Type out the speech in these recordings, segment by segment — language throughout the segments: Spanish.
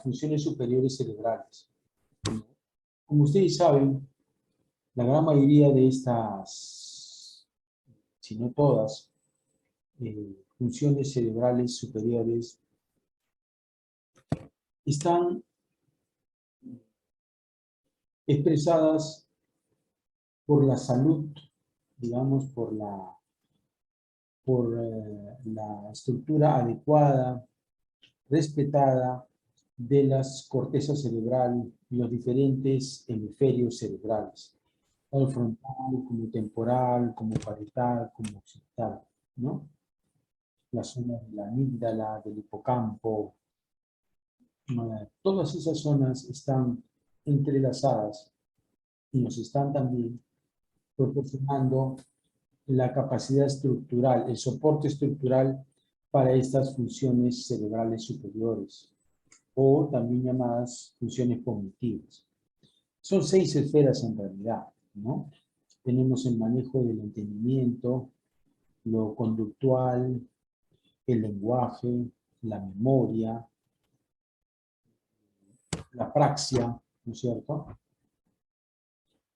funciones superiores cerebrales. Como ustedes saben, la gran mayoría de estas, si no todas, funciones cerebrales superiores están expresadas por la salud, digamos, por la estructura adecuada, respetada de las cortezas cerebrales y los diferentes hemisferios cerebrales, tanto frontal como temporal, como parietal, como occipital, ¿no? Las zonas de la amígdala, del hipocampo, todas esas zonas están entrelazadas y nos están también proporcionando la capacidad estructural, el soporte estructural para estas funciones cerebrales superiores, o también llamadas funciones cognitivas. Son 6 esferas en realidad, ¿no? Tenemos el manejo del entendimiento, lo conductual, el lenguaje, la memoria, la praxia, ¿no es cierto?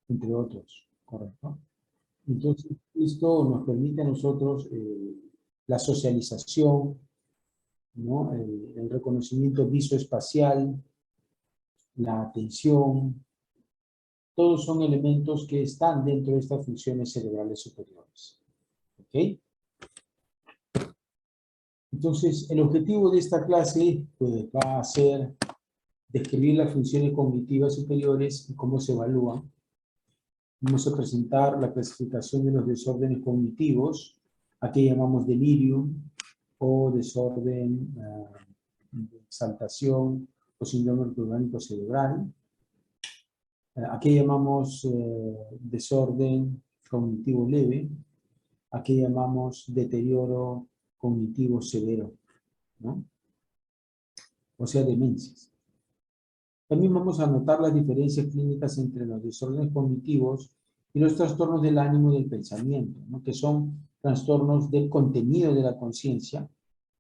Entre otros, ¿correcto? Entonces, esto nos permite a nosotros la socialización, ¿no? El reconocimiento visoespacial, la atención, todos son elementos que están dentro de estas funciones cerebrales superiores. ¿Ok? Entonces, el objetivo de esta clase pues, va a ser describir las funciones cognitivas superiores y cómo se evalúan. Vamos a presentar la clasificación de los desórdenes cognitivos, a que llamamos delirium o desorden de exaltación o síndrome ortogónico cerebral. ¿A qué llamamos desorden cognitivo leve? ¿A qué llamamos deterioro cognitivo severo? ¿No? O sea, demencias. También vamos a anotar las diferencias clínicas entre los desórdenes cognitivos y los trastornos del ánimo y del pensamiento, ¿no? Que son trastornos del contenido de la conciencia,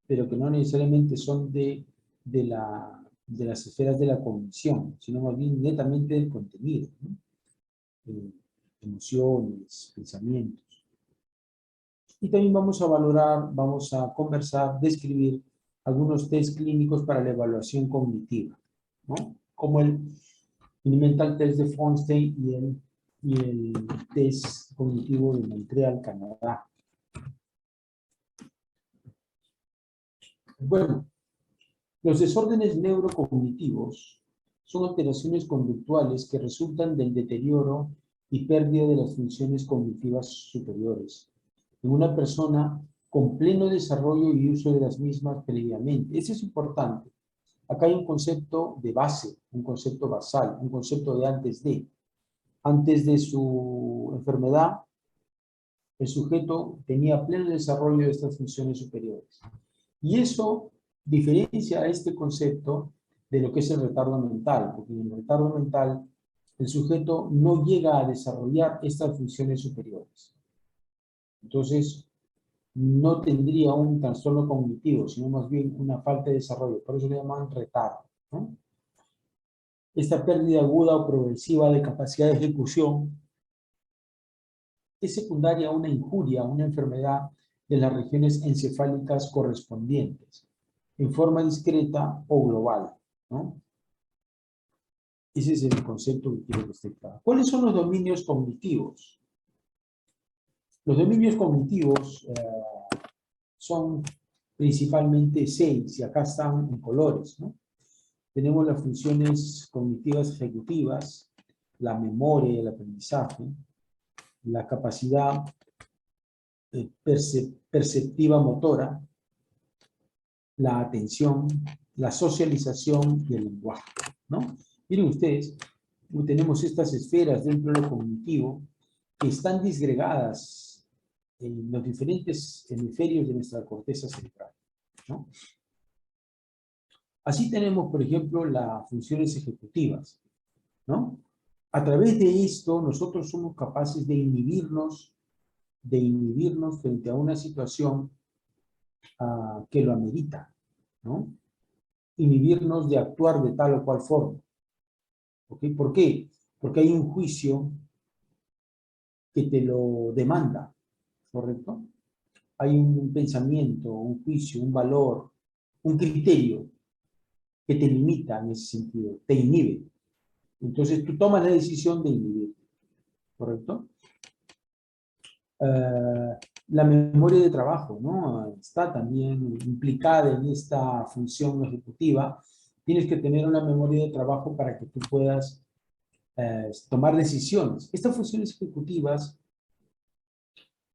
pero que no necesariamente son de las esferas de la cognición, sino más bien netamente del contenido, ¿no? Emociones, pensamientos. Y también vamos a valorar, vamos a conversar, describir algunos test clínicos para la evaluación cognitiva, ¿no? Como el Mental Test de Feinstein y el test cognitivo de Montreal, Canadá. Bueno, los desórdenes neurocognitivos son alteraciones conductuales que resultan del deterioro y pérdida de las funciones cognitivas superiores en una persona con pleno desarrollo y uso de las mismas previamente. Eso es importante. Acá hay un concepto de base, un concepto basal, un concepto de antes de. Antes de su enfermedad, el sujeto tenía pleno desarrollo de estas funciones superiores. Y eso diferencia a este concepto de lo que es el retardo mental, porque en el retardo mental el sujeto no llega a desarrollar estas funciones superiores. Entonces, no tendría un trastorno cognitivo, sino más bien una falta de desarrollo. Por eso le llaman retardo, ¿no? Esta pérdida aguda o progresiva de capacidad de ejecución es secundaria a una injuria, a una enfermedad de las regiones encefálicas correspondientes, en forma discreta o global, ¿no? Ese es el concepto que quiero que esté claro. ¿Cuáles son los dominios cognitivos? Los dominios cognitivos son principalmente 6, y acá están en colores, ¿no? Tenemos las funciones cognitivas ejecutivas, la memoria y el aprendizaje, la capacidad perceptiva motora, la atención, la socialización y el lenguaje, ¿no? Miren ustedes, tenemos estas esferas dentro de lo cognitivo que están disgregadas en los diferentes hemisferios de nuestra corteza cerebral, ¿no? Así tenemos, por ejemplo, las funciones ejecutivas, ¿no? A través de esto, nosotros somos capaces de inhibirnos frente a una situación que lo amerita, ¿no? inhibirnos de actuar de tal o cual forma. ¿Ok? ¿Por qué? Porque hay un juicio que te lo demanda, ¿correcto? Hay un pensamiento, un juicio, un valor, un criterio que te limita en ese sentido, te inhibe. Entonces tú tomas la decisión de inhibir, ¿correcto? La memoria de trabajo, ¿no? Está también implicada en esta función ejecutiva. Tienes que tener una memoria de trabajo para que tú puedas tomar decisiones. Estas funciones ejecutivas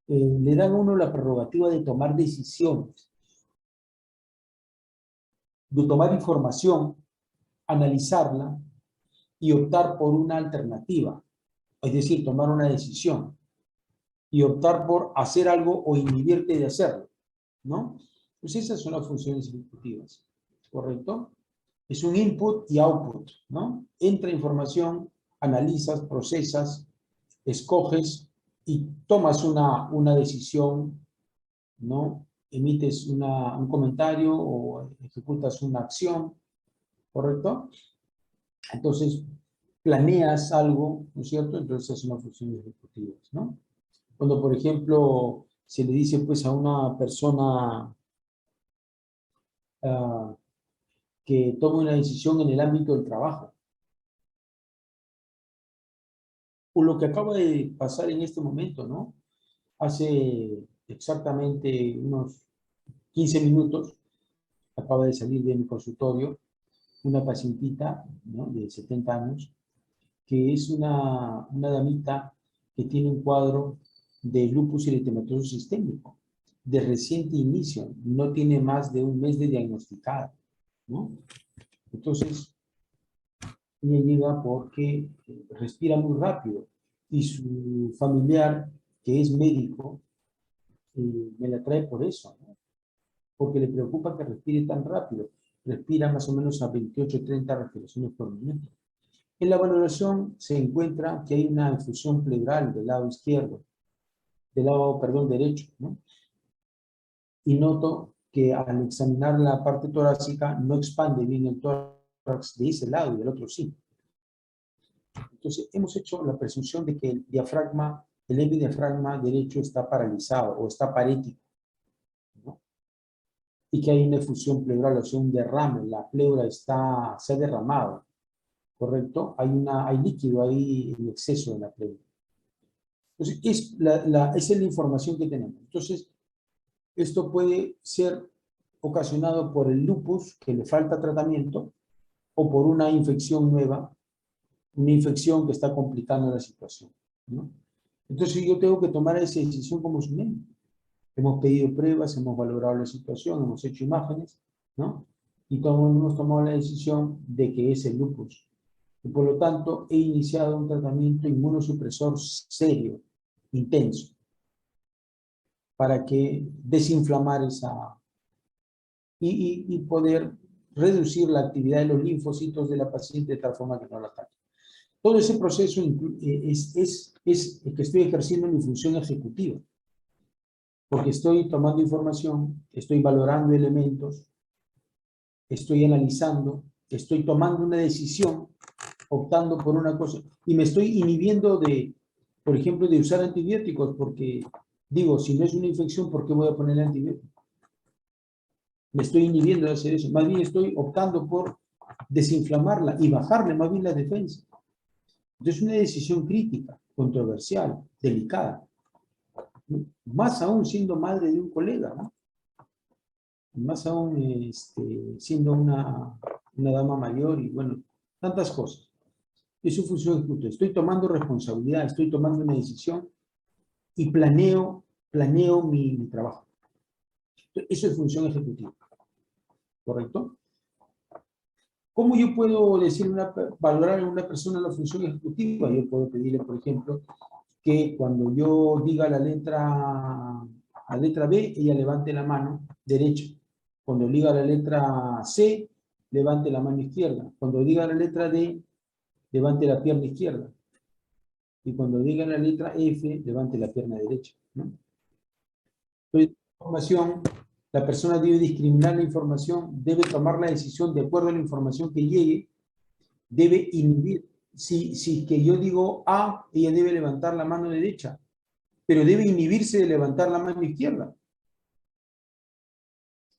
le dan a uno la prerrogativa de tomar decisiones, de tomar información, analizarla y optar por una alternativa, es decir, tomar una decisión y optar por hacer algo o inhibirte de hacerlo, ¿no? Pues esas son las funciones ejecutivas, ¿correcto? Es un input y output, ¿no? Entra información, analizas, procesas, escoges y tomas una decisión, ¿no? Emites un comentario o ejecutas una acción, ¿correcto? Entonces, planeas algo, ¿no es cierto? Entonces, esas son las funciones ejecutivas, ¿no? Cuando, por ejemplo, se le dice pues a una persona que tome una decisión en el ámbito del trabajo, o lo que acaba de pasar en este momento, ¿no? Hace exactamente unos 15 minutos, acaba de salir de mi consultorio una pacientita, ¿no? De 70 años, que es una damita que tiene un cuadro de lupus eritematoso sistémico, de reciente inicio, no tiene más de un mes de diagnosticada, ¿no? Entonces, ella llega porque respira muy rápido y su familiar, que es médico, me la trae por eso, ¿no? Porque le preocupa que respire tan rápido. Respira más o menos a 28 30 respiraciones por minuto. En la valoración se encuentra que hay una infusión pleural del lado izquierdo, del lado, perdón, derecho, ¿no? Y noto que al examinar la parte torácica no expande bien el tórax de ese lado y del otro sí. Entonces, hemos hecho la presunción de que el diafragma, el epidiafragma derecho está paralizado o está parético, ¿no? Y que hay una efusión pleural, o sea, un derrame, la pleura se ha derramado, ¿correcto? Hay líquido ahí en exceso en la pleura. Entonces, esa es la información que tenemos. Entonces, esto puede ser ocasionado por el lupus, que le falta tratamiento, o por una infección nueva, una infección que está complicando la situación, ¿no? Entonces yo tengo que tomar esa decisión como su médico. Hemos pedido pruebas, hemos valorado la situación, hemos hecho imágenes, ¿no? Y hemos tomado la decisión de que es el lupus. Y por lo tanto, he iniciado un tratamiento inmunosupresor serio, intenso, para que desinflamar y poder reducir la actividad de los linfocitos de la paciente de tal forma que no la ataque. Todo ese proceso es que estoy ejerciendo mi función ejecutiva, porque estoy tomando información, estoy valorando elementos, estoy analizando, estoy tomando una decisión, optando por una cosa, y me estoy inhibiendo de, por ejemplo, de usar antibióticos, porque digo, si no es una infección, ¿por qué voy a poner antibióticos? Me estoy inhibiendo de hacer eso, más bien estoy optando por desinflamarla y bajarle más bien la defensa. Entonces es una decisión crítica, controversial, delicada, más aún siendo madre de un colega, ¿no? Más aún siendo una dama mayor y bueno, tantas cosas. Es su función ejecutiva. Estoy tomando responsabilidad, estoy tomando una decisión y planeo mi trabajo. Eso es función ejecutiva, ¿correcto? ¿Cómo yo puedo valorar a una persona la función ejecutiva? Yo puedo pedirle, por ejemplo, que cuando yo diga la letra B, ella levante la mano derecha. Cuando diga la letra C, levante la mano izquierda. Cuando diga la letra D, levante la pierna izquierda. Y cuando diga la letra F, levante la pierna derecha, ¿no? Entonces, información La persona debe discriminar la información, debe tomar la decisión de acuerdo a la información que llegue, debe inhibir. Si que yo digo A, ella debe levantar la mano derecha, pero debe inhibirse de levantar la mano izquierda.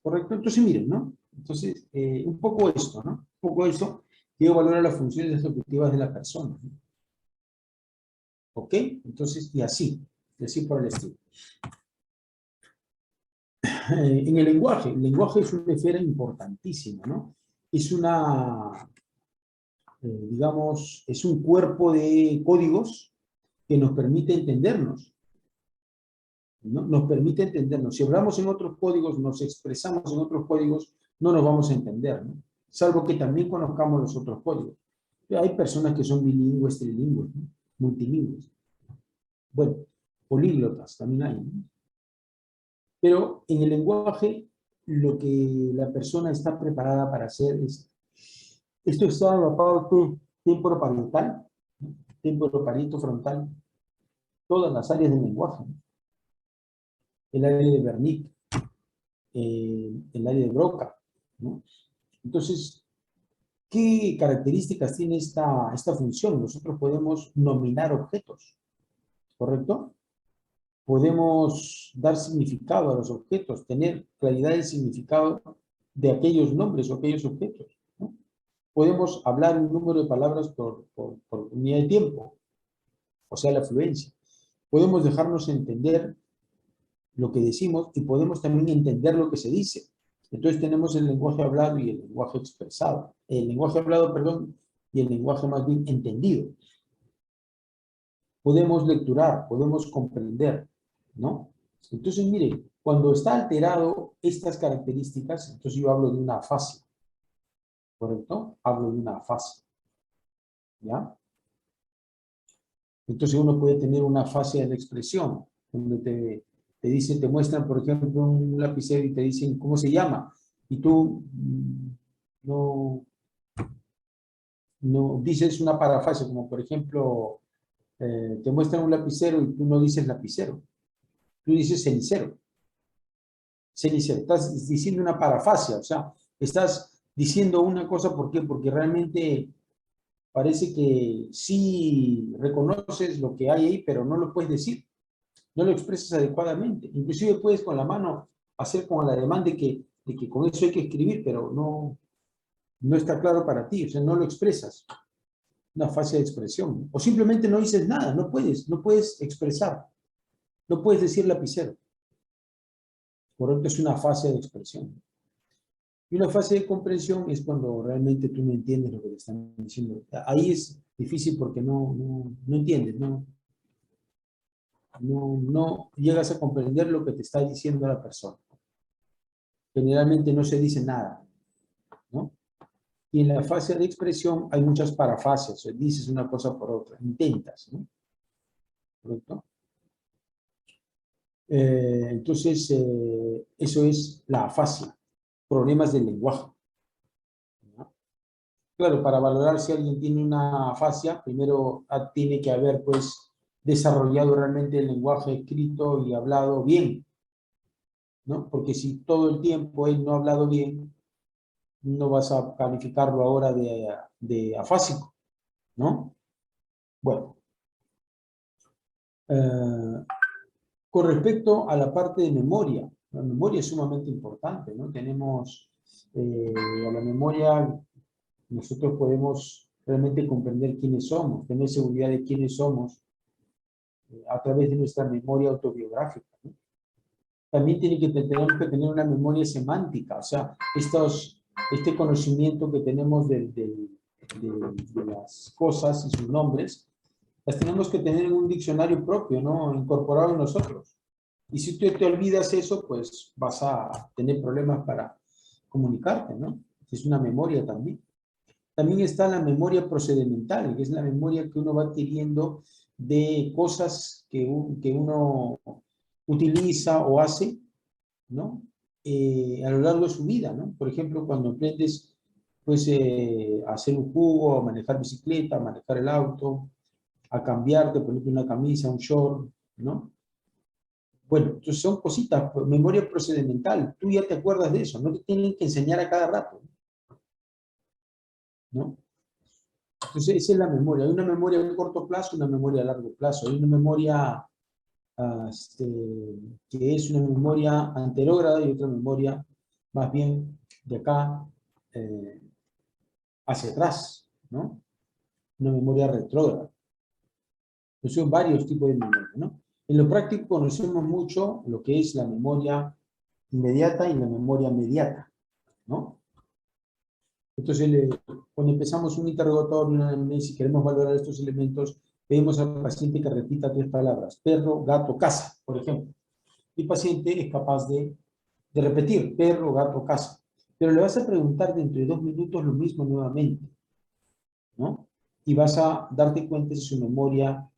¿Correcto? Entonces, miren, ¿no? Entonces, un poco esto, ¿no? Un poco eso, que valora las funciones ejecutivas de la persona, ¿no? ¿Ok? Entonces, y así por el estilo. En el lenguaje es una esfera importantísima, ¿no? Es una, digamos, es un cuerpo de códigos que nos permite entendernos, ¿no? Nos permite entendernos. Si hablamos en otros códigos, nos expresamos en otros códigos, no nos vamos a entender, ¿no? Salvo que también conozcamos los otros códigos. Hay personas que son bilingües, trilingües, ¿no? Multilingües. Bueno, políglotas también hay, ¿no? Pero en el lenguaje, lo que la persona está preparada para hacer es, esto está en la parte temporoparietal, ¿no? Temporoparieto-frontal, todas las áreas del lenguaje, ¿no? El área de Wernicke, el área de Broca, ¿no? Entonces, ¿qué características tiene esta función? Nosotros podemos nominar objetos, ¿correcto? Podemos dar significado a los objetos, tener claridad del significado de aquellos nombres o aquellos objetos, ¿no? Podemos hablar un número de palabras por unidad de tiempo, o sea, la fluencia. Podemos dejarnos entender lo que decimos y podemos también entender lo que se dice. Entonces tenemos el lenguaje hablado y el lenguaje expresado. El lenguaje hablado, perdón, y el lenguaje más bien entendido. Podemos lecturar, podemos comprender, ¿no? Entonces, mire, cuando está alterado estas características, entonces yo hablo de una afasia, ¿correcto? Hablo de una afasia, ¿ya? Entonces uno puede tener una afasia de la expresión, donde te dicen, te muestran, por ejemplo, un lapicero y te dicen, ¿cómo se llama? Y tú no dices una parafasia, como por ejemplo, te muestran un lapicero y tú no dices lapicero, tú dices cenicero. Cenicero, estás diciendo una parafasia, o sea, estás diciendo una cosa, ¿por qué? Porque realmente parece que sí reconoces lo que hay ahí, pero no lo puedes decir, no lo expresas adecuadamente. Inclusive puedes con la mano hacer como la demanda de que con eso hay que escribir, pero no está claro para ti, o sea, no lo expresas, una fase de expresión. O simplemente no dices nada, no puedes expresar, no puedes decir lapicero. Por lo tanto, es una fase de expresión. Y una fase de comprensión es cuando realmente tú no entiendes lo que te están diciendo. Ahí es difícil porque no entiendes, no llegas a comprender lo que te está diciendo la persona. Generalmente no se dice nada, ¿no? Y en la fase de expresión hay muchas parafases, o sea, dices una cosa por otra, intentas, ¿no? ¿Correcto? Entonces, eso es la afasia, problemas del lenguaje, ¿no? Claro, para valorar si alguien tiene una afasia, primero tiene que haber, pues, desarrollado realmente el lenguaje escrito y hablado bien, ¿no? Porque si todo el tiempo él no ha hablado bien, no vas a calificarlo ahora de afásico, ¿no? Bueno, eh, con respecto a la parte de memoria, la memoria es sumamente importante, ¿no? Tenemos a la memoria, nosotros podemos realmente comprender quiénes somos, tener seguridad de quiénes somos a través de nuestra memoria autobiográfica, ¿no? También tenemos que tener una memoria semántica, o sea, este conocimiento que tenemos de las cosas y sus nombres, las tenemos que tener en un diccionario propio, ¿no? Incorporado en nosotros. Y si tú te olvidas eso, pues vas a tener problemas para comunicarte, ¿no? Es una memoria también. También está la memoria procedimental, que es la memoria que uno va adquiriendo de cosas que uno utiliza o hace, ¿no? A lo largo de su vida, ¿no? Por ejemplo, cuando aprendes, pues, a hacer un jugo, a manejar bicicleta, a manejar el auto, a cambiarte, ponerte una camisa, un short, ¿no? Bueno, entonces son cositas, pues, memoria procedimental. Tú ya te acuerdas de eso, no te tienen que enseñar a cada rato, ¿no? Entonces, esa es la memoria. Hay una memoria a corto plazo, una memoria a largo plazo. Hay una memoria que es una memoria anterógrada y otra memoria más bien de acá eh, hacia atrás, ¿no? Una memoria retrógrada. Entonces, son varios tipos de memoria, ¿no? En lo práctico conocemos mucho lo que es la memoria inmediata y la memoria mediata, ¿no? Entonces, cuando empezamos un interrogatorio, si queremos valorar estos elementos, pedimos al paciente que repita 3 palabras: perro, gato, casa, por ejemplo. Y el paciente es capaz de repetir: perro, gato, casa. Pero le vas a preguntar dentro de 2 minutos lo mismo nuevamente, ¿no? Y vas a darte cuenta si su memoria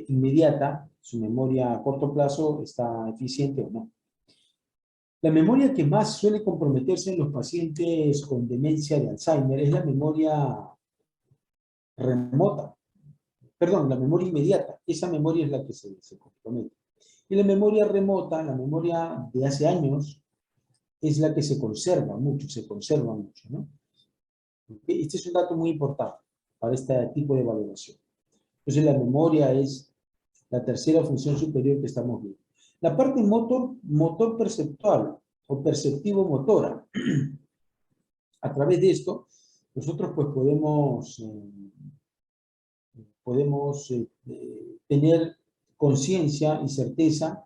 inmediata, su memoria a corto plazo está eficiente o no. La memoria que más suele comprometerse en los pacientes con demencia de Alzheimer es la memoria remota, perdón, la memoria inmediata. Esa memoria es la que se compromete. Y la memoria remota, la memoria de hace años, es la que se conserva mucho, ¿no? Este es un dato muy importante para este tipo de valoración. Entonces, la memoria es la tercera función superior que estamos viendo. La parte motor perceptual o perceptivo-motora. A través de esto, nosotros pues podemos tener conciencia y certeza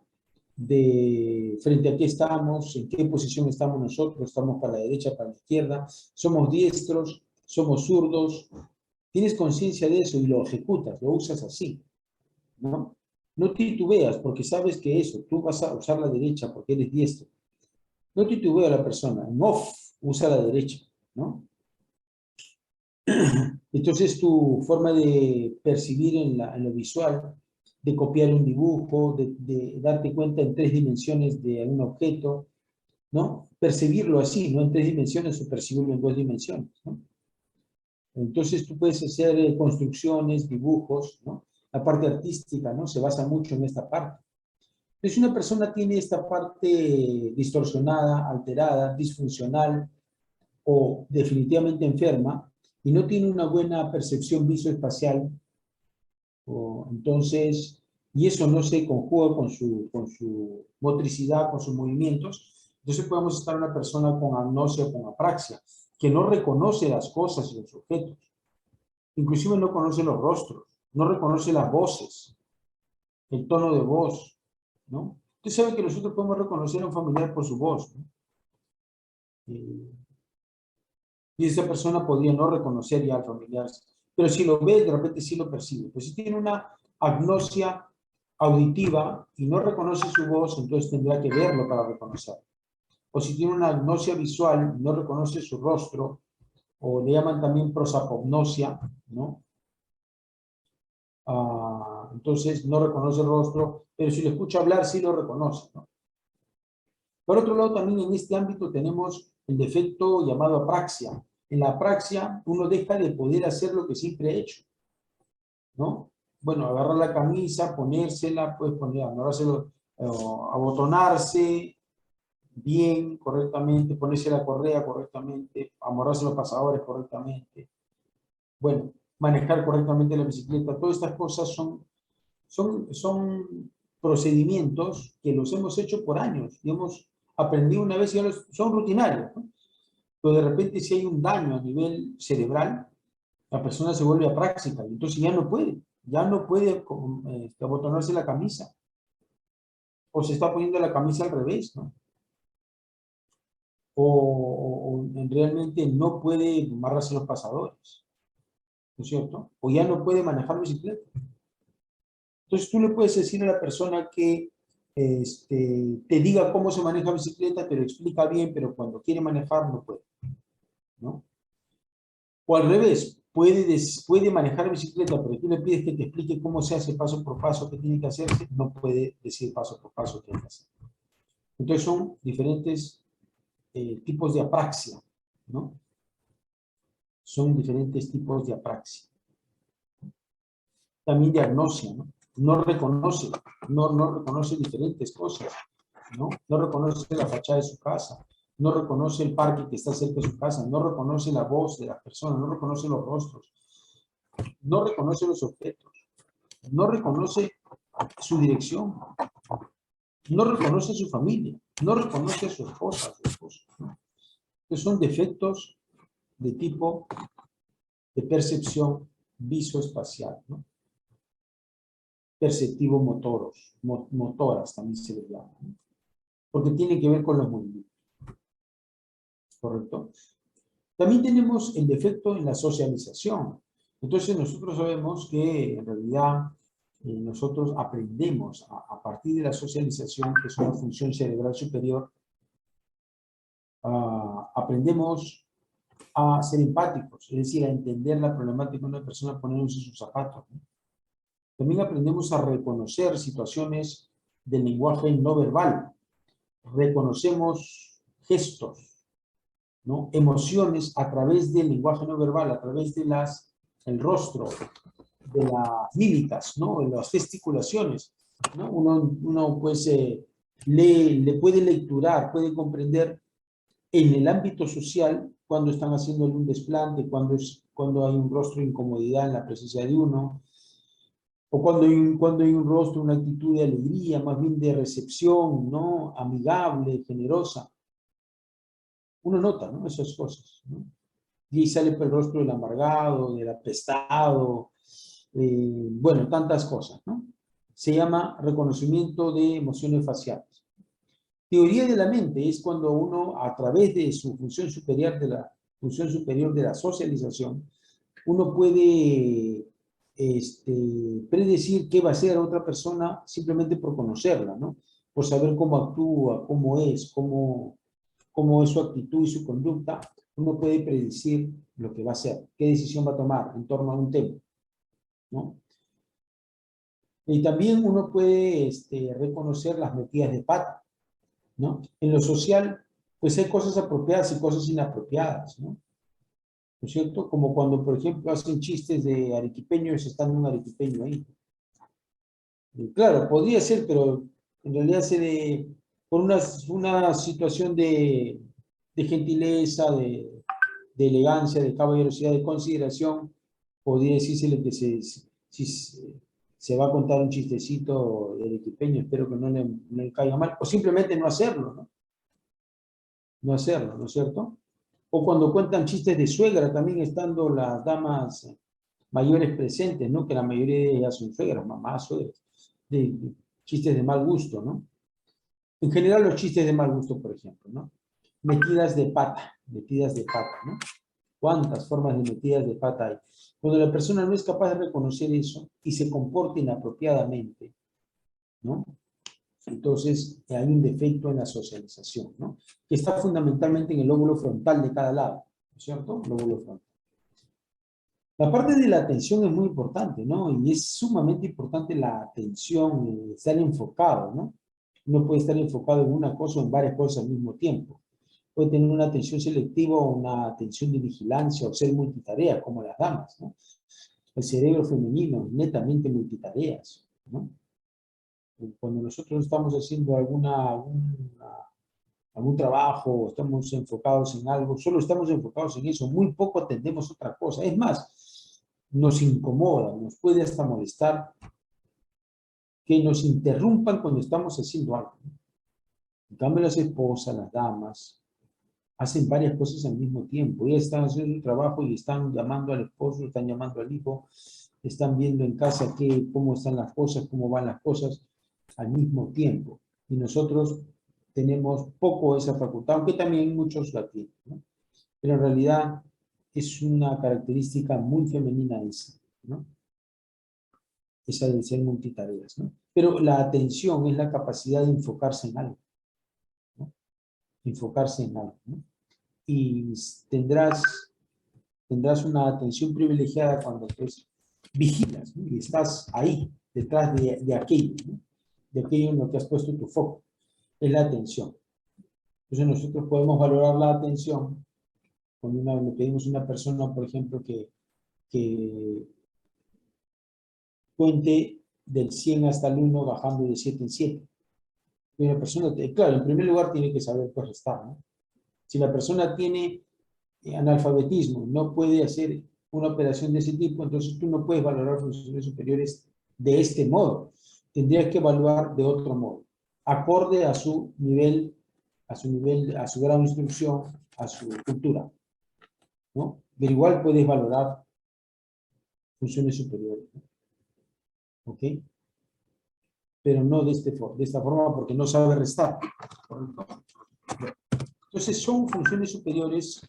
de frente a qué estamos, en qué posición estamos nosotros, estamos para la derecha, para la izquierda, somos diestros, somos zurdos. Tienes conciencia de eso y lo ejecutas, lo usas así, ¿no? No titubeas porque sabes que eso, tú vas a usar la derecha porque eres diestro. No titubea la persona, no usa la derecha, ¿no? Entonces tu forma de percibir en lo visual, de copiar un dibujo, de darte cuenta en 3 dimensiones de un objeto, ¿no? Percibirlo así, no en 3 dimensiones o percibirlo en 2 dimensiones, ¿no? Entonces tú puedes hacer construcciones, dibujos, ¿no? La parte artística, ¿no? Se basa mucho en esta parte. Entonces, si una persona tiene esta parte distorsionada, alterada, disfuncional o definitivamente enferma y no tiene una buena percepción visoespacial, entonces, y eso no se conjuga con su motricidad, con sus movimientos, entonces podemos estar una persona con agnosia o con apraxia, que no reconoce las cosas y los objetos, inclusive no conoce los rostros, no reconoce las voces, el tono de voz, ¿no? Usted sabe que nosotros podemos reconocer a un familiar por su voz, ¿no? Y esa persona podría no reconocer ya al familiar, pero si lo ve, de repente sí lo percibe. Pues si tiene una agnosia auditiva y no reconoce su voz, entonces tendrá que verlo para reconocerlo. O si tiene una agnosia visual y no reconoce su rostro, o le llaman también prosapognosia, ¿no? Entonces no reconoce el rostro, pero si lo escucha hablar sí lo reconoce, ¿no? Por otro lado, también en este ámbito tenemos el defecto llamado apraxia. En la apraxia uno deja de poder hacer lo que siempre ha hecho, ¿no? Bueno, agarrar la camisa, ponérsela, pues amarrárselo, abotonarse bien, correctamente, ponerse la correa correctamente, amarrarse los pasadores correctamente. Bueno, manejar correctamente la bicicleta. Todas estas cosas son procedimientos que los hemos hecho por años y hemos aprendido una vez y ya son rutinarios, ¿no? Pero de repente si hay un daño a nivel cerebral, la persona se vuelve apráxica y entonces ya no puede abotonarse la camisa o se está poniendo la camisa al revés, ¿no? O realmente no puede amarrarse los pasadores, ¿no es cierto? O ya no puede manejar bicicleta. Entonces tú le puedes decir a la persona que te diga cómo se maneja bicicleta, te lo explica bien, pero cuando quiere manejar no puede, ¿no? O al revés, puede manejar bicicleta, pero tú le pides que te explique cómo se hace paso por paso, qué tiene que hacerse, no puede decir paso por paso qué hay que hacer. Entonces son diferentes tipos de apraxia, ¿no? Son diferentes tipos de apraxia. También de agnosia, ¿no? no reconoce, no reconoce diferentes cosas, ¿no? No reconoce la fachada de su casa, no reconoce el parque que está cerca de su casa, no reconoce la voz de las personas, no reconoce los rostros, no reconoce los objetos, no reconoce su dirección, no reconoce a su familia, no reconoce a su esposa, a su esposo, ¿no? Estos son defectos de tipo de percepción visoespacial, ¿no? Perceptivo motoras también se les llama, ¿no? Porque tienen que ver con los movimientos, ¿correcto? También tenemos el defecto en la socialización. Entonces nosotros sabemos que en realidad nosotros aprendemos a partir de la socialización, que es una función cerebral superior, aprendemos a ser empáticos, es decir, a entender la problemática de una persona poniéndose sus zapatos, ¿no? También aprendemos a reconocer situaciones del lenguaje no verbal. Reconocemos gestos, ¿no? Emociones a través del lenguaje no verbal, a través de el rostro, de las mímicas, ¿no? De las gesticulaciones, ¿no? Uno pues le puede lecturar, puede comprender en el ámbito social cuando están haciendo un desplante, cuando hay un rostro de incomodidad en la presencia de uno, o cuando hay un rostro, una actitud de alegría, más bien de recepción, ¿no? Amigable, generosa. Uno nota, ¿no? Esas cosas, ¿no? Y ahí sale por el rostro del amargado, del apestado, bueno, tantas cosas, ¿no? Se llama reconocimiento de emociones faciales. Teoría de la mente es cuando uno, a través de su función superior de la socialización, uno puede predecir qué va a hacer otra persona simplemente por conocerla, ¿no? Por saber cómo actúa, cómo es su actitud y su conducta, uno puede predecir lo que va a hacer, qué decisión va a tomar en torno a un tema, ¿no? Y también uno puede reconocer las metidas de pata, ¿no? En lo social, pues hay cosas apropiadas y cosas inapropiadas, ¿no? ¿No es cierto? Como cuando, por ejemplo, hacen chistes de arequipeños estando un arequipeño ahí. Y claro, podría ser, pero en realidad por una situación de gentileza, de elegancia, de caballerosidad, de consideración, podría decírsele que si se va a contar un chistecito del equipeño, espero que no le caiga mal, o simplemente no hacerlo, ¿no? No hacerlo, ¿no es cierto? O cuando cuentan chistes de suegra, también estando las damas mayores presentes, ¿no? Que la mayoría de ellas son suegras, mamás, suegras, de chistes de mal gusto, ¿no? En general los chistes de mal gusto, por ejemplo, ¿no? Metidas de pata, ¿no? ¿Cuántas formas de metidas de pata hay? Cuando la persona no es capaz de reconocer eso y se comporta inapropiadamente, ¿no? Entonces hay un defecto en la socialización, ¿no? Que está fundamentalmente en el lóbulo frontal de cada lado, ¿no es cierto? Lóbulo frontal. La parte de la atención es muy importante, ¿no? Y es sumamente importante la atención, estar enfocado, ¿no? Uno puede estar enfocado en una cosa o en varias cosas al mismo tiempo. Puede tener una atención selectiva o una atención de vigilancia o ser multitarea, como las damas, ¿no? El cerebro femenino, netamente multitareas, ¿no? Cuando nosotros estamos haciendo algún trabajo o estamos enfocados en algo, solo estamos enfocados en eso, muy poco atendemos otra cosa. Es más, nos incomoda, nos puede hasta molestar que nos interrumpan cuando estamos haciendo algo. En cambio, las esposas, las damas, hacen varias cosas al mismo tiempo. Ellas están haciendo su trabajo y están llamando al esposo, están llamando al hijo, están viendo en casa cómo están las cosas, cómo van las cosas al mismo tiempo. Y nosotros tenemos poco esa facultad, aunque también muchos la tienen, ¿no? Pero en realidad es una característica muy femenina esa, ¿no? Esa de ser multitareas, ¿no? Pero la atención es la capacidad de enfocarse en algo, ¿no? Enfocarse en algo, ¿no? Y tendrás una atención privilegiada cuando pues, vigilas, ¿no? Y estás ahí, detrás de aquello, ¿no? De aquello en lo que has puesto tu foco. Es la atención. Entonces nosotros podemos valorar la atención cuando le pedimos a una persona, por ejemplo, que cuente del 100 hasta el 1 bajando de 7 en 7. Y una persona, claro, en primer lugar tiene que saber pues restar, ¿no? Si la persona tiene analfabetismo, no puede hacer una operación de ese tipo, entonces tú no puedes valorar funciones superiores de este modo. Tendrías que evaluar de otro modo, acorde a su nivel, a su grado de instrucción, a su cultura, ¿no? Pero igual puedes valorar funciones superiores, ¿no? ¿Ok? Pero no de esta forma porque no sabe restar. ¿Correcto? Entonces son funciones superiores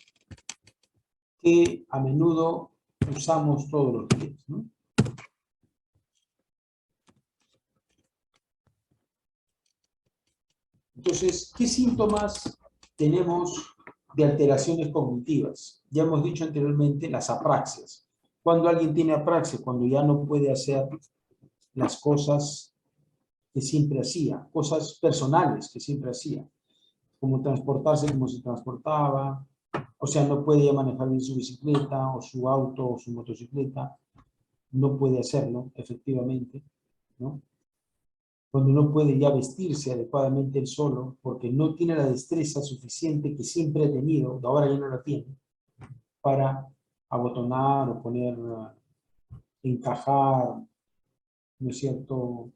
que a menudo usamos todos los días, ¿no? Entonces, ¿qué síntomas tenemos de alteraciones cognitivas? Ya hemos dicho anteriormente las apraxias. Cuando alguien tiene apraxia, cuando ya no puede hacer las cosas que siempre hacía, cosas personales que siempre hacía, como transportarse como se transportaba, o sea, no puede ya manejar bien su bicicleta, o su auto, o su motocicleta, no puede hacerlo, efectivamente, ¿no? Cuando no puede ya vestirse adecuadamente él solo, porque no tiene la destreza suficiente que siempre ha tenido, ahora ya no la tiene, para abotonar o poner, encajar, ¿no es cierto?,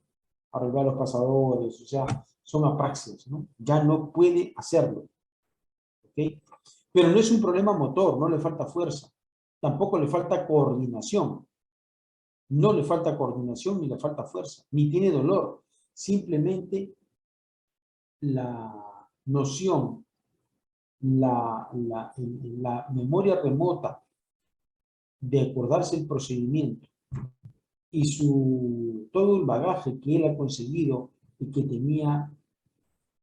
arreglar los pasadores, o sea, son apraxias, ¿no? Ya no puede hacerlo, ¿ok? Pero no es un problema motor, no le falta fuerza, tampoco le falta coordinación, no le falta coordinación ni le falta fuerza, ni tiene dolor, simplemente la noción, la memoria remota de acordarse el procedimiento y todo el bagaje que él ha conseguido y que tenía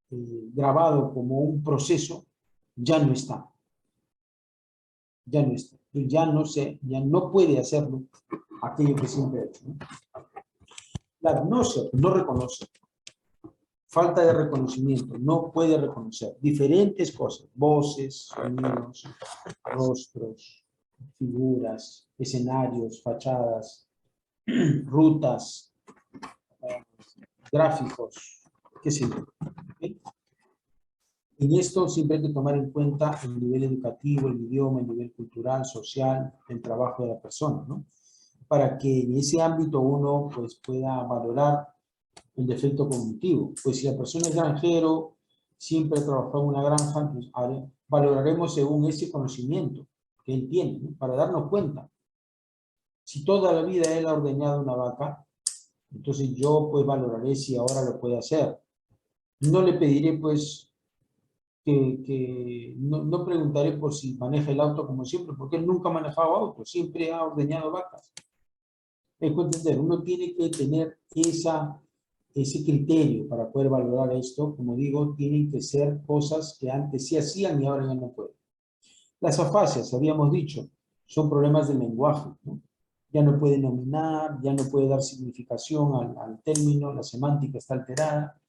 grabado como un proceso, ya no está. Ya no está. Ya no puede hacerlo aquello que siempre ha hecho, ¿no? La agnosia, no reconoce. Falta de reconocimiento, no puede reconocer diferentes cosas, voces, sonidos, rostros, figuras, escenarios, fachadas, rutas, gráficos, qué sé yo. ¿Okay? En esto siempre hay que tomar en cuenta el nivel educativo, el idioma, el nivel cultural, social, el trabajo de la persona, ¿no? Para que en ese ámbito uno pues, pueda valorar el defecto cognitivo. Pues si la persona es granjero, siempre ha trabajado en una granja, pues valoraremos según ese conocimiento que él tiene, ¿no? Para darnos cuenta. Si toda la vida él ha ordeñado una vaca, entonces yo pues valoraré si ahora lo puede hacer. No le pediré pues no preguntaré por si maneja el auto como siempre, porque él nunca ha manejado auto, siempre ha ordeñado vacas. Es entender, uno tiene que tener ese criterio para poder valorar esto. Como digo, tienen que ser cosas que antes sí hacían y ahora ya no pueden. Las afasias, habíamos dicho, son problemas del lenguaje, ¿no? Ya no puede nominar, ya no puede dar significación al término, la semántica está alterada,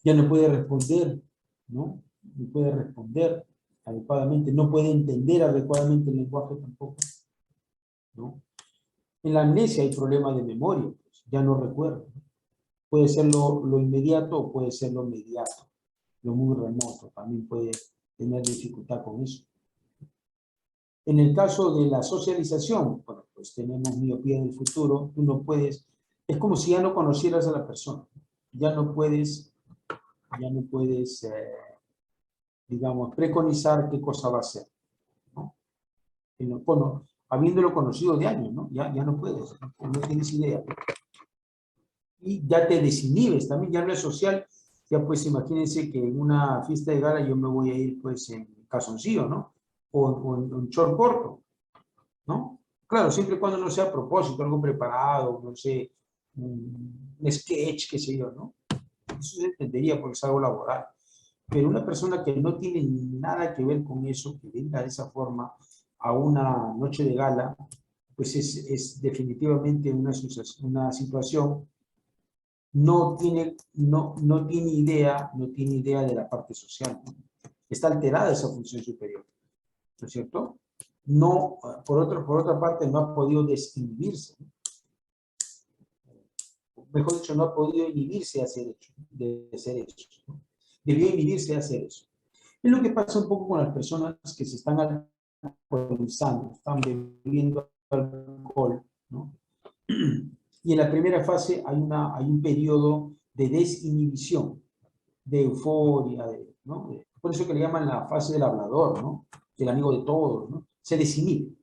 ya no puede responder, ¿no? No puede responder adecuadamente, no puede entender adecuadamente el lenguaje tampoco, ¿no? En la amnesia hay problemas de memoria, pues, ya no recuerdo. Puede ser lo inmediato o puede ser lo mediato, lo muy remoto, también puede tener dificultad con eso. En el caso de la socialización, bueno, pues tenemos miopía del futuro, tú no puedes, es como si ya no conocieras a la persona, ya no puedes, digamos, preconizar qué cosa va a hacer, ¿no? Bueno, habiéndolo conocido de años, ¿no? Ya no puedes, no tienes idea. Y ya te desinhibes, también ya no es social, ya pues imagínense que en una fiesta de gala yo me voy a ir pues en calzoncillo, ¿no? O en short corto, ¿no? Claro, siempre y cuando no sea a propósito, algo preparado, no sé, un sketch, qué sé yo, ¿no? Eso se entendería porque es algo laboral. Pero una persona que no tiene nada que ver con eso, que venga de esa forma a una noche de gala, pues es definitivamente una situación, no tiene idea de la parte social, ¿no? Está alterada esa función superior, ¿no es cierto? No, por otra parte, no ha podido desinhibirse, ¿no? mejor dicho, no ha podido inhibirse de hacer eso, ¿no? Debió inhibirse de hacer eso. Es lo que pasa un poco con las personas que se están alcoholizando, están bebiendo alcohol, ¿no? Y en la primera fase hay un periodo de desinhibición, de euforia, ¿no? Por eso que le llaman la fase del hablador, ¿no? Del amigo de todos, ¿no? Se desinhibe.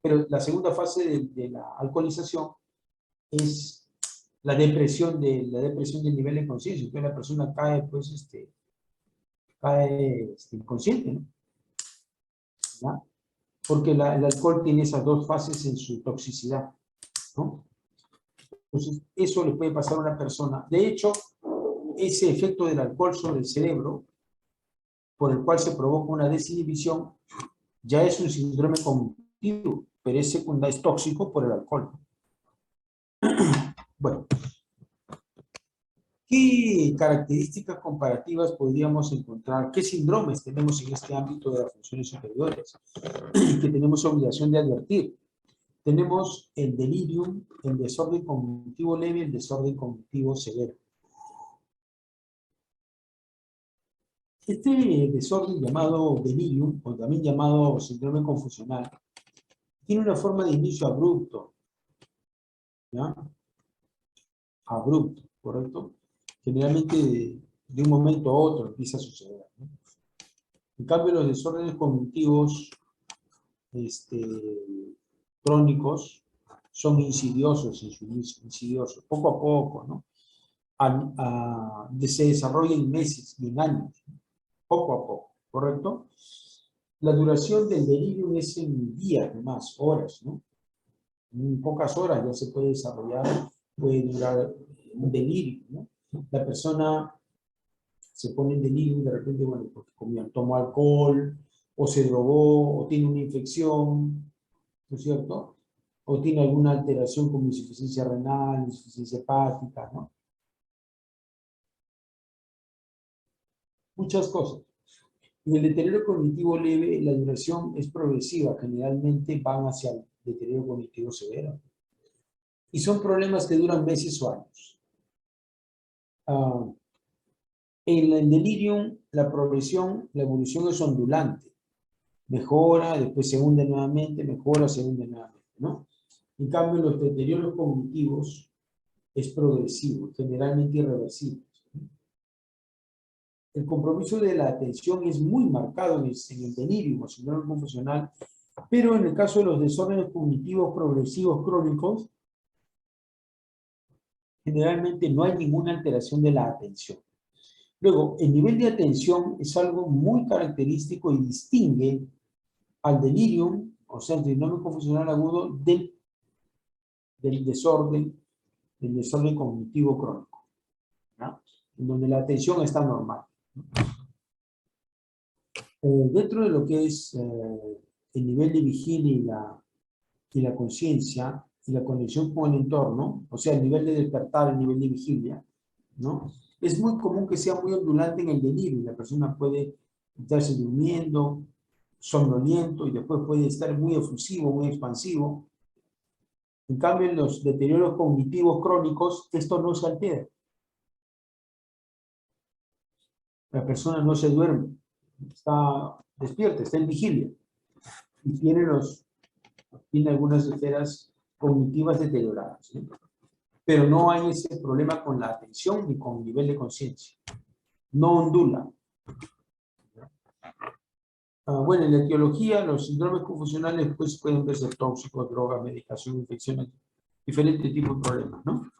Pero la segunda fase de la alcoholización es la depresión del nivel de conciencia. Entonces la persona cae, pues, inconsciente, ¿no? ¿Ya? Porque el alcohol tiene esas dos fases en su toxicidad, ¿no? Entonces, eso le puede pasar a una persona. De hecho, ese efecto del alcohol sobre el cerebro, por el cual se provoca una desinhibición, ya es un síndrome cognitivo, pero es secundario, es tóxico por el alcohol. Bueno, ¿qué características comparativas podríamos encontrar? ¿Qué síndromes tenemos en este ámbito de las funciones superiores que tenemos obligación de advertir? Tenemos el delirium, el desorden cognitivo leve y el desorden cognitivo severo. Este desorden llamado delirium, o también llamado síndrome confusional, tiene una forma de inicio abrupto, ¿ya? Abrupto, ¿correcto? Generalmente de un momento a otro empieza a suceder, ¿no? En cambio, los desórdenes cognitivos crónicos son insidiosos en su inicio, insidiosos, poco a poco, ¿no? Se desarrollan en meses y en años, poco a poco, ¿correcto? La duración del delirio es en días, más horas, ¿no? En pocas horas ya se puede desarrollar, puede durar un delirio, ¿no? La persona se pone en delirio y de repente, bueno, porque tomó alcohol, o se drogó, o tiene una infección, ¿no es cierto? O tiene alguna alteración como insuficiencia renal, insuficiencia hepática, ¿no? Muchas cosas. En el deterioro cognitivo leve, la duración es progresiva, generalmente van hacia el deterioro cognitivo severo. Y son problemas que duran meses o años. En el delirium, la progresión, la evolución es ondulante. Mejora, después se hunde nuevamente, mejora, se hunde nuevamente, ¿no? En cambio, los deterioros cognitivos es progresivo, generalmente irreversible. El compromiso de la atención es muy marcado en el delirio, síndrome confusional, pero en el caso de los desórdenes cognitivos progresivos crónicos, generalmente no hay ninguna alteración de la atención. Luego, el nivel de atención es algo muy característico y distingue al delirium, o sea, el síndrome confusional agudo, del desorden cognitivo crónico, ¿no? En donde la atención está normal. Dentro de lo que es el nivel de vigilia y la conciencia y la conexión con el entorno, o sea, el nivel de despertar, el nivel de vigilia, ¿no? Es muy común que sea muy ondulante en el delirio. La persona puede estarse durmiendo, somnoliento, y después puede estar muy efusivo, muy expansivo. En cambio, en los deterioros cognitivos crónicos, esto no se altera. La persona no se duerme, está despierta, está en vigilia, y tiene algunas esferas cognitivas deterioradas, ¿no? Pero no hay ese problema con la atención ni con el nivel de conciencia. No ondula. Bueno, en la etiología, los síndromes confusionales pues, pueden verse tóxicos, drogas, medicación, infecciones, diferentes tipos de problemas, ¿no?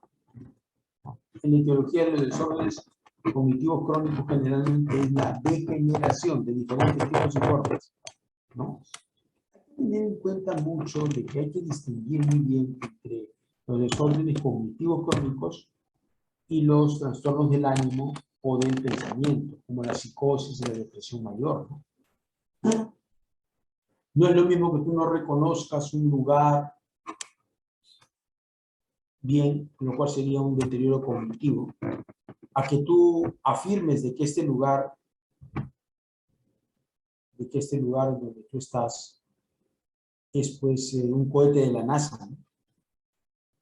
En la etiología de los desórdenes cognitivos crónicos generalmente es la degeneración de diferentes tipos y formas, ¿no? Hay que tener en cuenta mucho de que hay que distinguir muy bien entre los desórdenes cognitivos crónicos y los trastornos del ánimo o del pensamiento, como la psicosis y la depresión mayor, ¿no? No es lo mismo que tú no reconozcas un lugar bien, lo cual sería un deterioro cognitivo, a que tú afirmes de que este lugar donde tú estás es pues un cohete de la NASA, ¿no?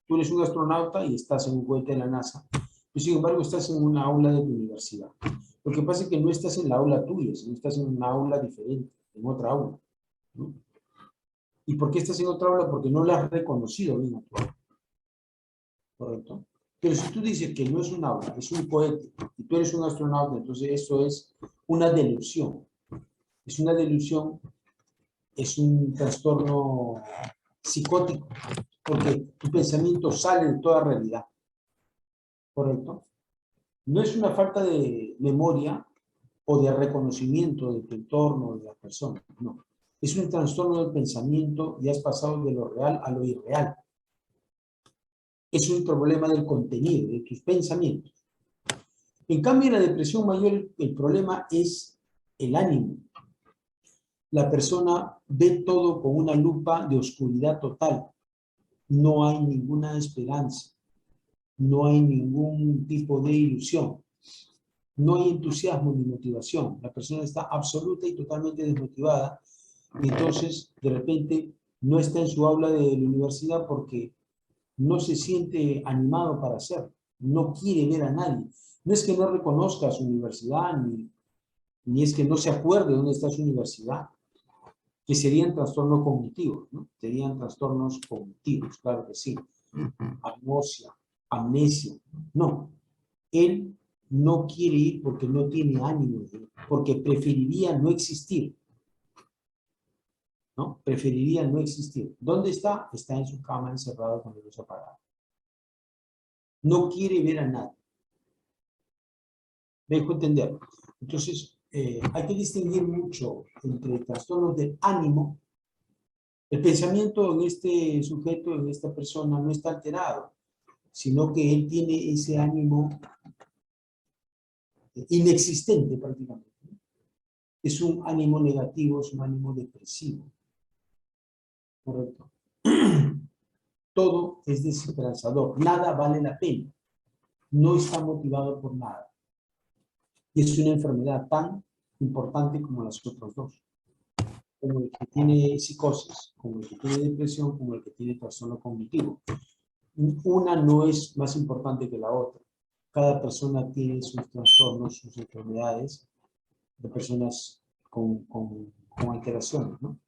Tú eres un astronauta y estás en un cohete de la NASA. Pero, sin embargo, estás en una aula de tu universidad. Lo que pasa es que no estás en la aula tuya, sino estás en una aula diferente, en otra aula, ¿no? ¿Y por qué estás en otra aula? Porque no la has reconocido bien a tu aula. ¿Correcto? Pero si tú dices que no es un aula, es un cohete, y tú eres un astronauta, entonces eso es una delusión. Es una delusión, es un trastorno psicótico, porque tu pensamiento sale de toda realidad. ¿Correcto? No es una falta de memoria o de reconocimiento de tu entorno, de la persona, no. Es un trastorno del pensamiento y has pasado de lo real a lo irreal. Es un problema del contenido, de tus pensamientos. En cambio, en la depresión mayor, el problema es el ánimo. La persona ve todo con una lupa de oscuridad total. No hay ninguna esperanza. No hay ningún tipo de ilusión. No hay entusiasmo ni motivación. La persona está absoluta y totalmente desmotivada. Y entonces, de repente, no está en su aula de la universidad porque no se siente animado para hacerlo. No quiere ver a nadie. No es que no reconozca su universidad, ni es que no se acuerde dónde está su universidad, que serían trastornos cognitivos, ¿no? Serían trastornos cognitivos, claro que sí. Agnosia, amnesia. No, él no quiere ir porque no tiene ánimo de ir, porque preferiría no existir, ¿no? Preferiría no existir. ¿Dónde está? Está en su cama encerrado con la luz apagada. No quiere ver a nadie. ¿Me dejo entender? Entonces, hay que distinguir mucho entre trastornos del ánimo. El pensamiento en este sujeto, en esta persona, no está alterado, sino que él tiene ese ánimo inexistente prácticamente. Es un ánimo negativo, es un ánimo depresivo. Correcto. Todo es desesperanzador, nada vale la pena. No está motivado por nada. Y es una enfermedad tan importante como las otras dos. Como el que tiene psicosis, como el que tiene depresión, como el que tiene trastorno cognitivo. Una no es más importante que la otra. Cada persona tiene sus trastornos, sus enfermedades, de personas con alteraciones, ¿no?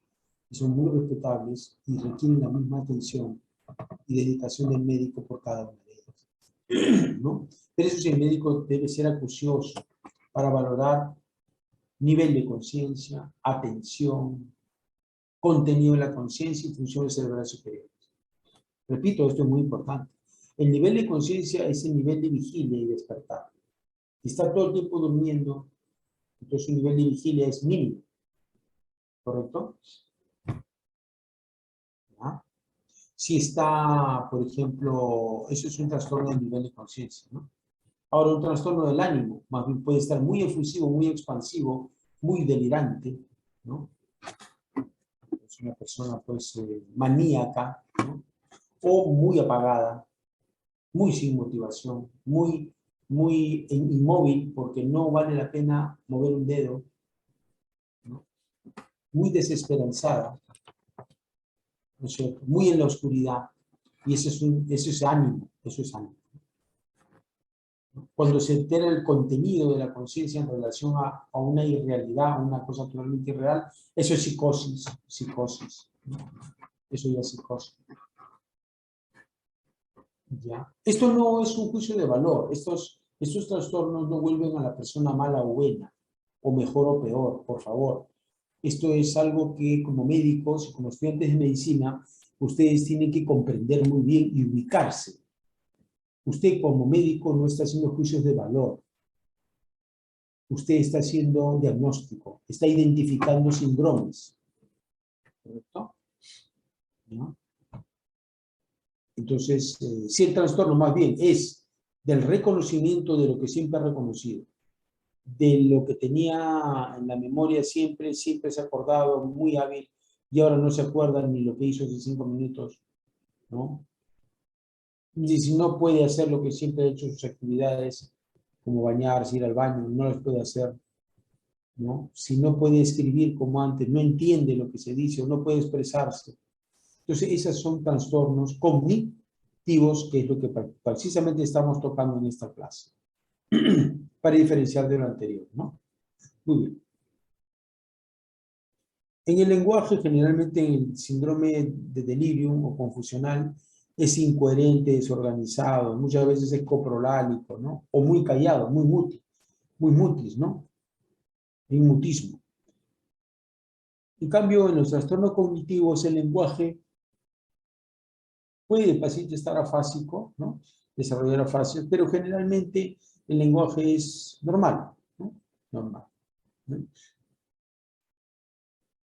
Y son muy respetables y requieren la misma atención y dedicación del médico por cada una de ellas, ¿no? Pero eso sí, el médico debe ser acucioso para valorar nivel de conciencia, atención, contenido de la conciencia y funciones cerebrales superiores. Repito, esto es muy importante. El nivel de conciencia es el nivel de vigilia y despertar. Si está todo el tiempo durmiendo, entonces su nivel de vigilia es mínimo. ¿Correcto? ¿Ya? Si está, por ejemplo, eso es un trastorno del nivel de conciencia, ¿no? Ahora, un trastorno del ánimo, más bien puede estar muy efusivo, muy expansivo, muy delirante, ¿no? Es una persona, pues, maníaca, ¿no? O muy apagada, muy sin motivación, muy inmóvil, porque no vale la pena mover un dedo, ¿no? Muy desesperanzada, ¿no es cierto? Muy en la oscuridad, y eso es ánimo, eso es ánimo. Cuando se entera el contenido de la conciencia en relación a una irrealidad, a una cosa totalmente irreal, eso es psicosis, psicosis, ¿no? Eso ya es psicosis. ¿Ya? Esto no es un juicio de valor, estos trastornos no vuelven a la persona mala o buena, o mejor o peor, por favor. Esto es algo que como médicos y como estudiantes de medicina, ustedes tienen que comprender muy bien y ubicarse. Usted como médico no está haciendo juicios de valor. Usted está haciendo diagnóstico, está identificando síndromes. ¿Correcto? ¿No? Entonces, si el trastorno más bien es del reconocimiento de lo que siempre ha reconocido, de lo que tenía en la memoria siempre se ha acordado, muy hábil, y ahora no se acuerda ni lo que hizo hace 5 minutos, ¿no? Y si no puede hacer lo que siempre ha hecho, sus actividades, como bañarse, ir al baño, no las puede hacer, ¿no? Si no puede escribir como antes, no entiende lo que se dice o no puede expresarse. Entonces, esos son trastornos cognitivos. cognitivos, que es lo que precisamente estamos tocando en esta clase, para diferenciar de lo anterior, ¿no? Muy bien. En el lenguaje, generalmente el síndrome de delirium o confusional es incoherente, desorganizado, muchas veces es coprolálico, ¿no? O muy callado, muy mutis, ¿no? Hay mutismo. En cambio, en los trastornos cognitivos, el lenguaje puede el paciente estar afásico, ¿no? Desarrollar afasia, pero generalmente el lenguaje es normal, ¿no? Normal, ¿no?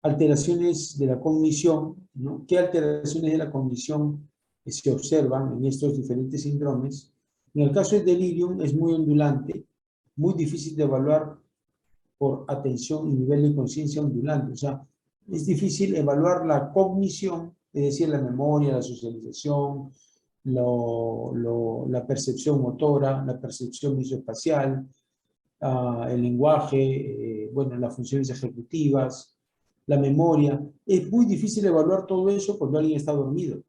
Alteraciones de la cognición, ¿no? ¿Qué alteraciones de la cognición se observan en estos diferentes síndromes? En el caso del delirium es muy ondulante, muy difícil de evaluar por atención y nivel de conciencia ondulante. O sea, es difícil evaluar la cognición, es decir, la memoria, la socialización, la percepción motora, la percepción visoespacial, el lenguaje, bueno, las funciones ejecutivas, la memoria. Es muy difícil evaluar todo eso cuando alguien está dormido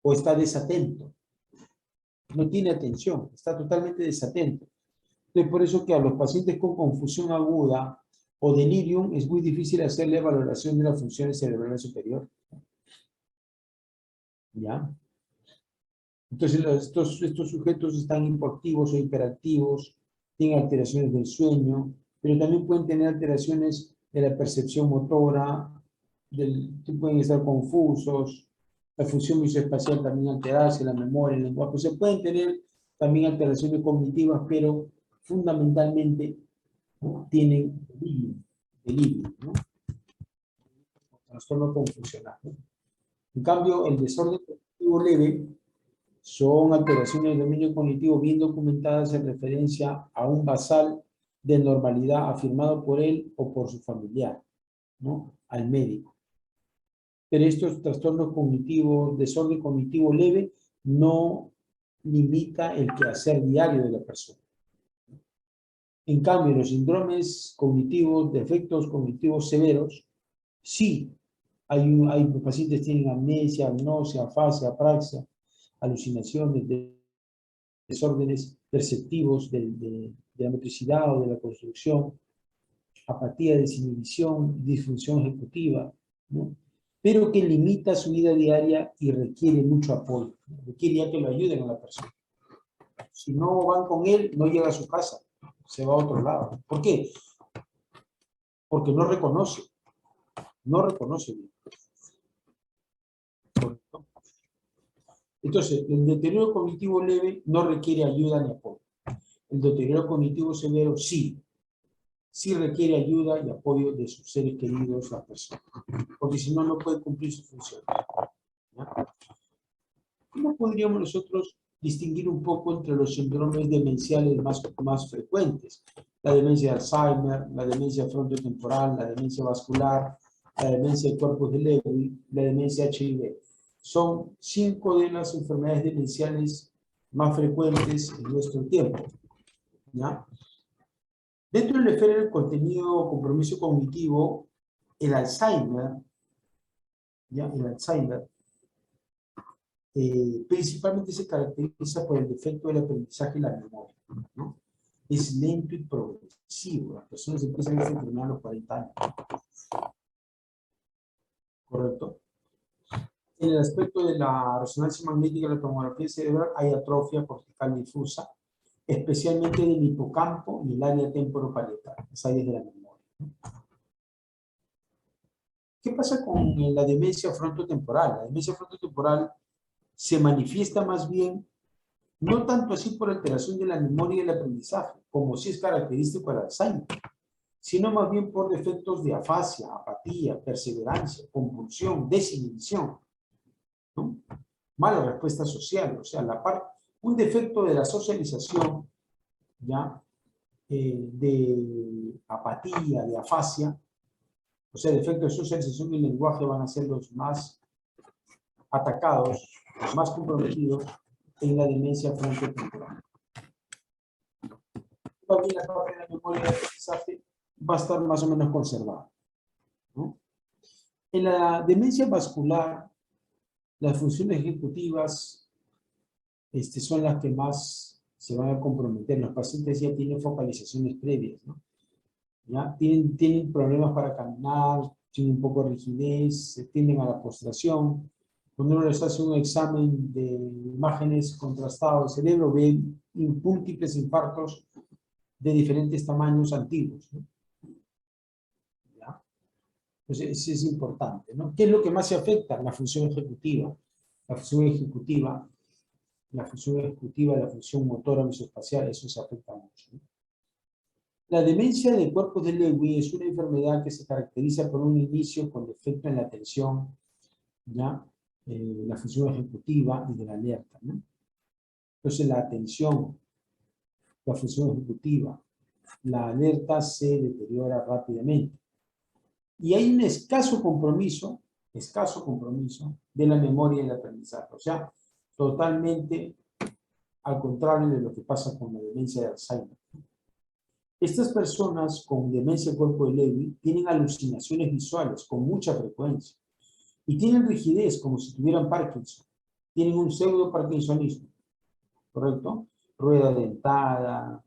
o está desatento. No tiene atención, está totalmente desatento. Entonces, por eso que a los pacientes con confusión aguda o delirium es muy difícil hacerle valoración de las funciones cerebrales superiores. ¿Ya? Entonces, estos sujetos están hipoactivos o hiperactivos, tienen alteraciones del sueño, pero también pueden tener alteraciones de la percepción motora, pueden estar confusos, la función visoespacial también alterarse, la memoria, el lenguaje. Se pueden tener también alteraciones cognitivas, pero fundamentalmente, ¿no? Tienen delirio, ¿no? Trastorno confusional, ¿no? En cambio, el desorden cognitivo leve son alteraciones del dominio cognitivo bien documentadas en referencia a un basal de normalidad afirmado por él o por su familiar, ¿no? Al médico. Pero estos trastornos cognitivos, desorden cognitivo leve, no limita el quehacer diario de la persona. En cambio, los síndromes cognitivos, defectos cognitivos severos, sí, hay pacientes que tienen amnesia, agnosia, afasia, apraxia, alucinaciones, desórdenes perceptivos de la motricidad o de la construcción, apatía, desinhibición, disfunción ejecutiva, ¿no? Pero que limita su vida diaria y requiere mucho apoyo, ¿no? Requiere ya que lo ayuden a la persona. Si no van con él, no llega a su casa, se va a otro lado. ¿Por qué? Porque no reconoce bien. ¿Correcto? Entonces, el deterioro cognitivo leve no requiere ayuda ni apoyo. El deterioro cognitivo severo sí requiere ayuda y apoyo de sus seres queridos, la persona, porque si no, no puede cumplir su función. ¿Ya? ¿Cómo podríamos nosotros distinguir un poco entre los síndromes demenciales más frecuentes? La demencia de Alzheimer, la demencia frontotemporal, la demencia vascular, la demencia de cuerpos de Lewy, la demencia HIV. Son 5 de las enfermedades demenciales más frecuentes en nuestro tiempo. ¿Ya? Dentro de la esfera del contenido compromiso cognitivo, el Alzheimer, ¿ya? El Alzheimer principalmente se caracteriza por el defecto del aprendizaje y la memoria, ¿no? Es lento y progresivo. Las personas empiezan a enfermar a los 40 años. ¿Correcto? En el aspecto de la resonancia magnética y la tomografía cerebral hay atrofia cortical difusa, especialmente del hipocampo y el área temporoparietal, las áreas de la memoria, ¿no? ¿Qué pasa con la demencia frontotemporal? La demencia frontotemporal se manifiesta más bien, no tanto así por alteración de la memoria y el aprendizaje, como sí es característico del Alzheimer, sino más bien por defectos de afasia, apatía, perseverancia, compulsión, desinhibición, ¿no? Mala respuesta social, o sea, un defecto de la socialización, ¿ya? De apatía, de afasia, o sea, defectos de socialización y lenguaje van a ser los más atacados, los más comprometidos en la demencia frontotemporal. También la parte de la memoria de aprendizaje va a estar más o menos conservada, ¿no? En la demencia vascular, las funciones ejecutivas son las que más se van a comprometer. Los pacientes ya tienen focalizaciones previas, ¿no? ¿Ya? Tienen problemas para caminar, tienen un poco de rigidez, se tienden a la postración. Cuando uno les hace un examen de imágenes contrastadas del cerebro, ve múltiples infartos de diferentes tamaños antiguos, ¿no? ¿Ya? Entonces, eso es importante, ¿no? ¿Qué es lo que más se afecta? La función ejecutiva. La función ejecutiva, la función motora mesoespacial, eso se afecta mucho, ¿no? La demencia de cuerpos de Lewy es una enfermedad que se caracteriza por un inicio con defecto en la atención, ¿ya? La función ejecutiva y de la alerta, ¿no? Entonces la atención, la función ejecutiva, la alerta se deteriora rápidamente. Y hay un escaso compromiso de la memoria y el aprendizaje. O sea, totalmente al contrario de lo que pasa con la demencia de Alzheimer. Estas personas con demencia de cuerpo de Lewy tienen alucinaciones visuales con mucha frecuencia y tienen rigidez como si tuvieran Parkinson. Tienen un pseudo-parkinsonismo, ¿correcto? Rueda dentada,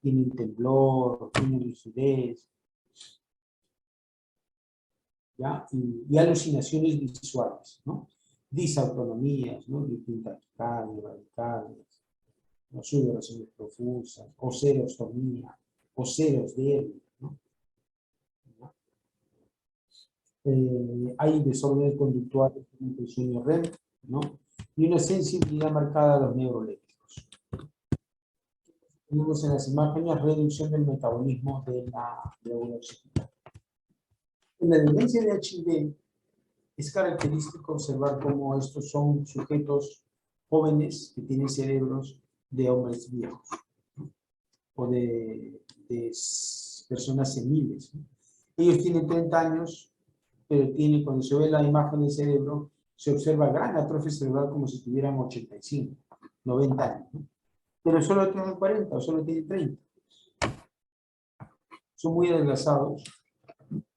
tienen temblor, tienen rigidez, ¿ya? Y alucinaciones visuales, ¿no? Disautonomías, ¿no? Taquicardia, bradicardias, ¿no? Sudoraciones profusas, o serostomía, o ceros débiles, ¿no? Hay desórdenes conductuales como el sueño REM, ¿no? Y una sensibilidad marcada a los neuroléctricos. Tenemos en las imágenes reducción del metabolismo de la oxígeno. En la demencia de HIV es característico observar cómo estos son sujetos jóvenes que tienen cerebros de hombres viejos, ¿no? O de personas seniles, ¿no? Ellos tienen 30 años, pero cuando se ve la imagen del cerebro, se observa gran atrofia cerebral como si tuvieran 85, 90 años, ¿no? Pero solo tienen 40 o solo tienen 30. Son muy adelgazados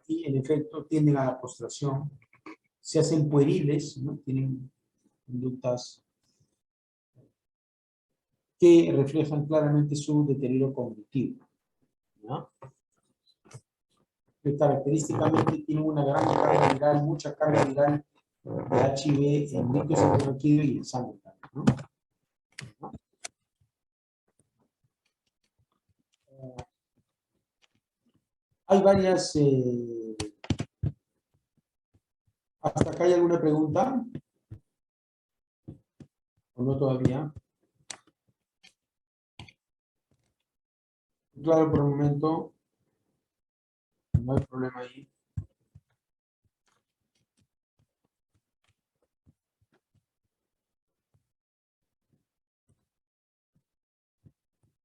y en efecto tienden a la postración, se hacen pueriles, ¿no? Tienen conductas que reflejan claramente su deterioro cognitivo, ¿no? Que característicamente tienen una gran carga viral, mucha carga viral de HIV en líquido cefalorraquídeo y en sangre también, ¿no? Hay varias... ¿Hasta acá hay alguna pregunta? ¿O no todavía? Claro, por el momento no hay problema ahí.